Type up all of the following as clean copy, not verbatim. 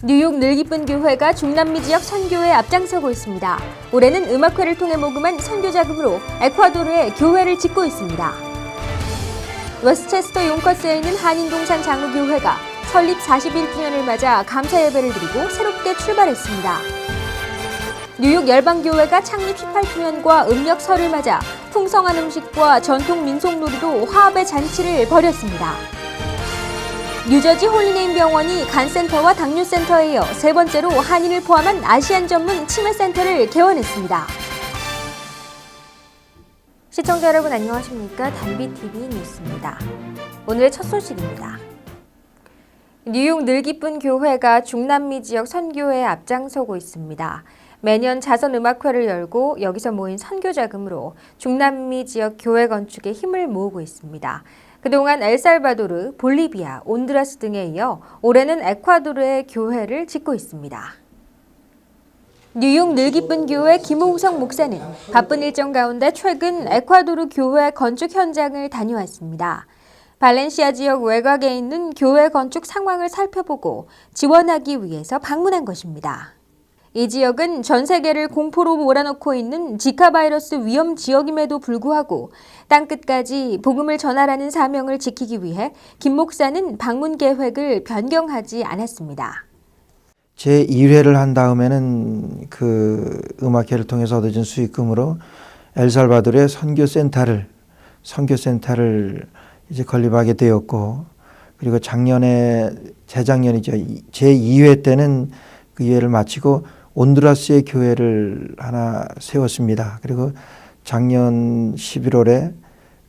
뉴욕 늘기쁜 교회가 중남미 지역 선교에 앞장서고 있습니다. 올해는 음악회를 통해 모금한 선교 자금으로 에콰도르에 교회를 짓고 있습니다. 웨스체스터 용커스에 있는 한인동산 장로교회가 설립 41주년을 맞아 감사 예배를 드리고 새롭게 출발했습니다. 뉴욕 열방교회가 창립 18주년과 음력 설을 맞아 풍성한 음식과 전통 민속놀이로 화합의 잔치를 벌였습니다. 뉴저지 홀리네임 병원이 간센터와 당뇨센터에 이어 세 번째로 한인을 포함한 아시안 전문 치매센터를 개원했습니다. 시청자 여러분 안녕하십니까? 단비TV 뉴스입니다. 오늘의 첫 소식입니다. 뉴욕 늘기쁜 교회가 중남미 지역 선교에 앞장서고 있습니다. 매년 자선음악회를 열고 여기서 모인 선교 자금으로 중남미 지역 교회 건축에 힘을 모으고 있습니다. 그동안 엘살바도르, 볼리비아, 온두라스 등에 이어 올해는 에콰도르의 교회를 짓고 있습니다. 뉴욕 늘기쁜 교회 김홍성 목사는 바쁜 일정 가운데 최근 에콰도르 교회 건축 현장을 다녀왔습니다. 발렌시아 지역 외곽에 있는 교회 건축 상황을 살펴보고 지원하기 위해서 방문한 것입니다. 이 지역은 전 세계를 공포로 몰아넣고 있는 지카 바이러스 위험 지역임에도 불구하고 땅끝까지 복음을 전하라는 사명을 지키기 위해 김 목사는 방문 계획을 변경하지 않았습니다. 제 2회를 한 다음에는 그 음악회를 통해서 얻어진 수익금으로 엘살바도르의 선교센터를 이제 건립하게 되었고, 그리고 재작년이죠. 제 2회 때는 그 2회를 마치고 온두라스의 교회를 하나 세웠습니다. 그리고 작년 11월에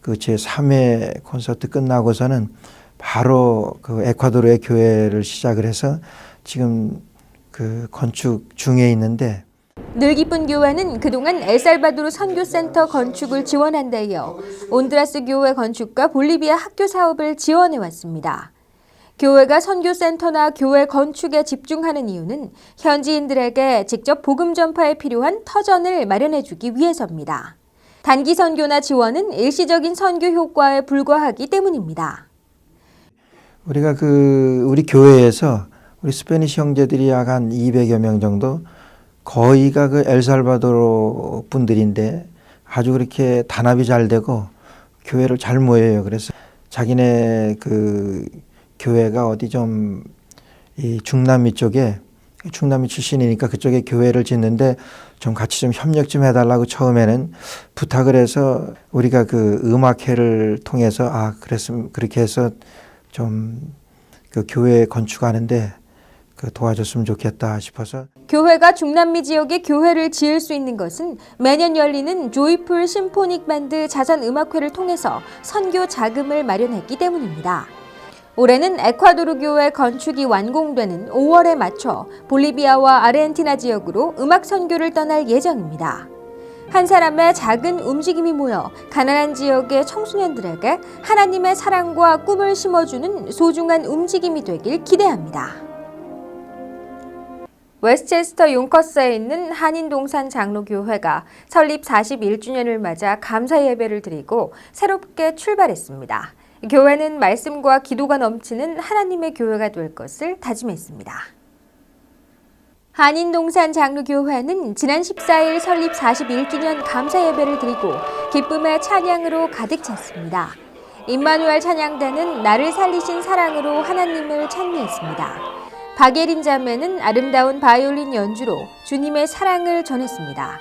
그 제 3회 콘서트 끝나고서는 바로 그 에콰도르의 교회를 시작을 해서 지금 그 건축 중에 있는데, 늘기쁜 교회는 그동안 엘살바도르 선교센터 건축을 지원한 데 이어 온두라스 교회 건축과 볼리비아 학교 사업을 지원해 왔습니다. 교회가 선교센터나 교회 건축에 집중하는 이유는 현지인들에게 직접 복음 전파에 필요한 터전을 마련해주기 위해서입니다. 단기 선교나 지원은 일시적인 선교 효과에 불과하기 때문입니다. 우리가 우리 교회에서 우리 스페니시 형제들이 약 한 200여 명 정도, 거의가 그 엘살바도르 분들인데 아주 그렇게 단합이 잘 되고 교회를 잘 모여요. 그래서 자기네 그 교회가 어디 좀 이 중남미 쪽에, 중남미 출신이니까 그쪽에 교회를 짓는데 좀 같이 좀 협력 좀 해달라고 처음에는 부탁을 해서 우리가 그 음악회를 통해서 그렇게 해서 좀 그 교회 건축하는데 도와줬으면 좋겠다 싶어서. 교회가 중남미 지역에 교회를 지을 수 있는 것은 매년 열리는 조이풀 심포닉 반드 자선 음악회를 통해서 선교 자금을 마련했기 때문입니다. 올해는 에콰도르 교회 건축이 완공되는 5월에 맞춰 볼리비아와 아르헨티나 지역으로 음악 선교를 떠날 예정입니다. 한 사람의 작은 움직임이 모여 가난한 지역의 청소년들에게 하나님의 사랑과 꿈을 심어주는 소중한 움직임이 되길 기대합니다. 웨스체스터 용커스에 있는 한인동산 장로교회가 설립 41주년을 맞아 감사 예배를 드리고 새롭게 출발했습니다. 교회는 말씀과 기도가 넘치는 하나님의 교회가 될 것을 다짐했습니다. 한인동산 장로교회는 지난 14일 설립 41주년 감사 예배를 드리고 기쁨의 찬양으로 가득 찼습니다. 임마누엘 찬양대는 나를 살리신 사랑으로 하나님을 찬미했습니다. 박예린 자매는 아름다운 바이올린 연주로 주님의 사랑을 전했습니다.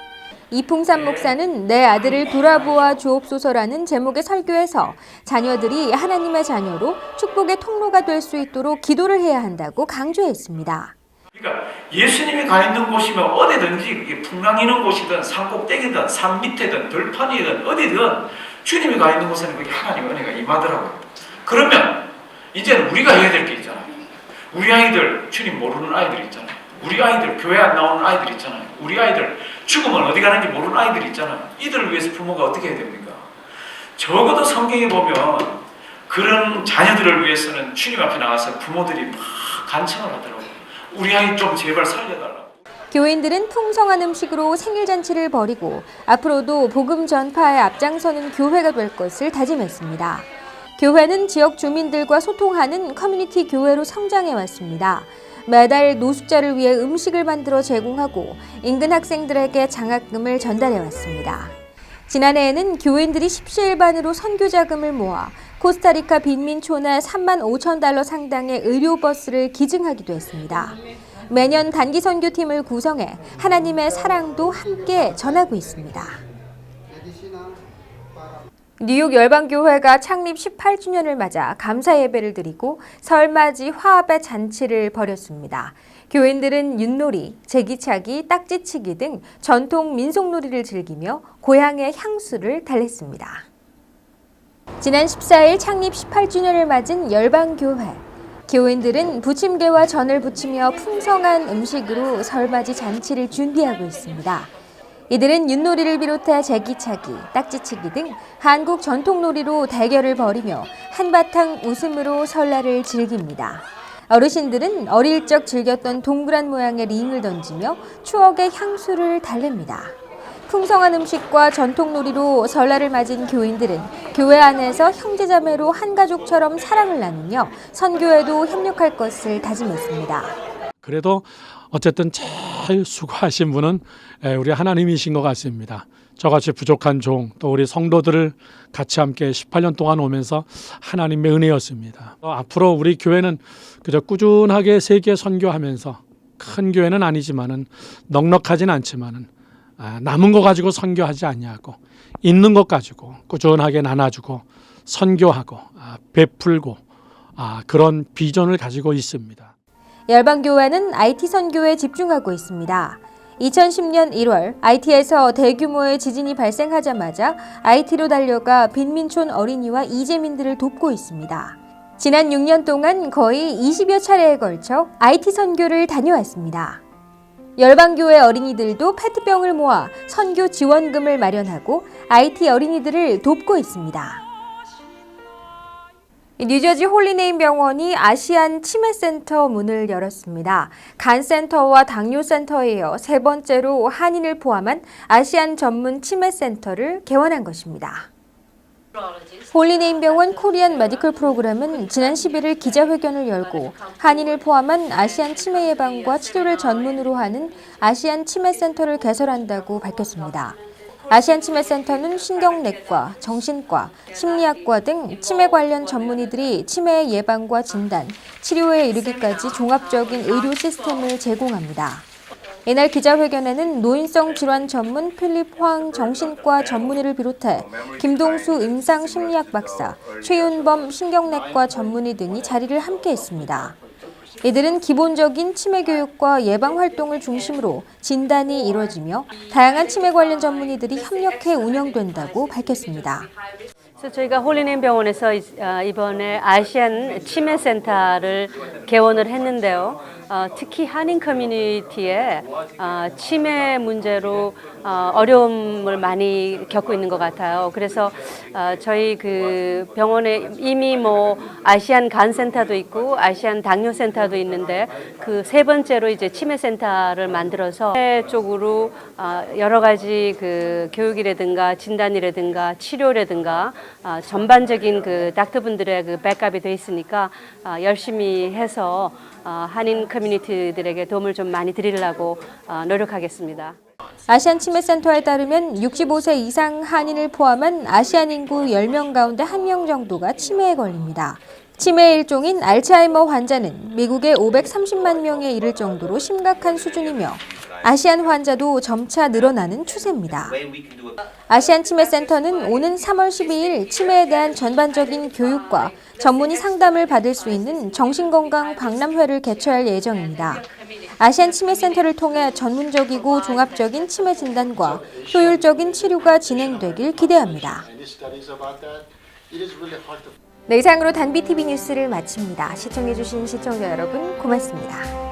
이풍산 목사는 내 아들을 돌아보아 주옵소서라는 제목의 설교에서 자녀들이 하나님의 자녀로 축복의 통로가 될 수 있도록 기도를 해야 한다고 강조했습니다. 그러니까 예수님이 가 있는 곳이면 어디든지 풍랑 있는 곳이든 산꼭대기든 산 밑에든 들판이든 어디든 주님이 가 있는 곳에는 거기 하나님의 은혜가 임하더라고요. 그러면 이제는 우리가 해야 될 게 있잖아요. 우리 아이들 주님 모르는 아이들 있잖아요. 우리 아이들 교회 안 나오는 아이들 있잖아요. 우리 아이들 죽으면 어디 가는지 모르는 아이들 있잖아요. 이들을 위해서 부모가 어떻게 해야 됩니까? 적어도 성경에 보면 그런 자녀들을 위해서는 주님 앞에 나가서 부모들이 막 간청을 하더라고요. 우리 아이 좀 제발 살려달라고. 교인들은 풍성한 음식으로 생일잔치를 벌이고 앞으로도 복음 전파에 앞장서는 교회가 될 것을 다짐했습니다. 교회는 지역 주민들과 소통하는 커뮤니티 교회로 성장해 왔습니다. 매달 노숙자를 위해 음식을 만들어 제공하고 인근 학생들에게 장학금을 전달해 왔습니다. 지난해에는 교인들이 십시일반으로 선교 자금을 모아 코스타리카 빈민촌에 3만 5천 달러 상당의 의료버스를 기증하기도 했습니다. 매년 단기 선교팀을 구성해 하나님의 사랑도 함께 전하고 있습니다. 뉴욕 열방교회가 창립 18주년을 맞아 감사 예배를 드리고 설맞이 화합의 잔치를 벌였습니다. 교인들은 윷놀이, 제기차기, 딱지치기 등 전통 민속놀이를 즐기며 고향의 향수를 달랬습니다. 지난 14일 창립 18주년을 맞은 열방교회. 교인들은 부침개와 전을 부치며 풍성한 음식으로 설맞이 잔치를 준비하고 있습니다. 이들은 윷놀이를 비롯해 제기차기, 딱지치기 등 한국 전통놀이로 대결을 벌이며 한바탕 웃음으로 설날을 즐깁니다. 어르신들은 어릴 적 즐겼던 동그란 모양의 링을 던지며 추억의 향수를 달랩니다. 풍성한 음식과 전통놀이로 설날을 맞은 교인들은 교회 안에서 형제자매로 한 가족처럼 사랑을 나누며 선교에도 협력할 것을 다짐했습니다. 그래도 어쨌든 제일 수고하신 분은 우리 하나님이신 것 같습니다. 저같이 부족한 종, 또 우리 성도들을 같이 함께 18년 동안 오면서 하나님의 은혜였습니다. 앞으로 우리 교회는 그저 꾸준하게 세계 선교하면서 큰 교회는 아니지만은 넉넉하진 않지만은 남은 거 가지고 선교하지 아니하고 있는 것 가지고 꾸준하게 나눠주고 선교하고 베풀고 그런 비전을 가지고 있습니다. 열방교회는 IT 선교에 집중하고 있습니다. 2010년 1월 IT에서 대규모의 지진이 발생하자마자 IT로 달려가 빈민촌 어린이와 이재민들을 돕고 있습니다. 지난 6년 동안 거의 20여 차례에 걸쳐 IT 선교를 다녀왔습니다. 열방교회 어린이들도 페트병을 모아 선교 지원금을 마련하고 IT 어린이들을 돕고 있습니다. 뉴저지 홀리네임 병원이 아시안 치매센터 문을 열었습니다. 간센터와 당뇨센터에 이어 세 번째로 한인을 포함한 아시안 전문 치매센터를 개원한 것입니다. 홀리네임 병원 코리안 메디컬 프로그램은 지난 11일 기자회견을 열고 한인을 포함한 아시안 치매 예방과 치료를 전문으로 하는 아시안 치매센터를 개설한다고 밝혔습니다. 아시안 치매센터는 신경내과, 정신과, 심리학과 등 치매 관련 전문의들이 치매 예방과 진단, 치료에 이르기까지 종합적인 의료 시스템을 제공합니다. 이날 기자회견에는 노인성 질환 전문 필립 황 정신과 전문의를 비롯해 김동수 임상심리학 박사, 최윤범 신경내과 전문의 등이 자리를 함께했습니다. 이들은 기본적인 치매 교육과 예방 활동을 중심으로 진단이 이루어지며 다양한 치매 관련 전문의들이 협력해 운영된다고 밝혔습니다. 저희가 홀리네임 병원에서 이번에 아시안 치매 센터를 개원을 했는데요. 특히 한인 커뮤니티에 치매 문제로 어려움을 많이 겪고 있는 것 같아요. 그래서 저희 그 병원에 이미 아시안 간 센터도 있고 아시안 당뇨 센터도 있는데 그 세 번째로 이제 치매 센터를 만들어서 치매 쪽으로 여러 가지 그 교육이라든가 진단이라든가 치료라든가 전반적인 그 닥터분들의 그 백업이 돼 있으니까 열심히 해서 한인 커뮤니티들에게 도움을 좀 많이 드리려고 노력하겠습니다. 아시안 치매센터에 따르면 65세 이상 한인을 포함한 아시안 인구 10명 가운데 1명 정도가 치매에 걸립니다. 치매의 일종인 알츠하이머 환자는 미국의 530만 명에 이를 정도로 심각한 수준이며 아시안 환자도 점차 늘어나는 추세입니다. 아시안 치매센터는 오는 3월 12일 치매에 대한 전반적인 교육과 전문의 상담을 받을 수 있는 정신건강 박람회를 개최할 예정입니다. 아시안 치매센터를 통해 전문적이고 종합적인 치매 진단과 효율적인 치료가 진행되길 기대합니다. 네, 이상으로 단비TV 뉴스를 마칩니다. 시청해주신 시청자 여러분 고맙습니다.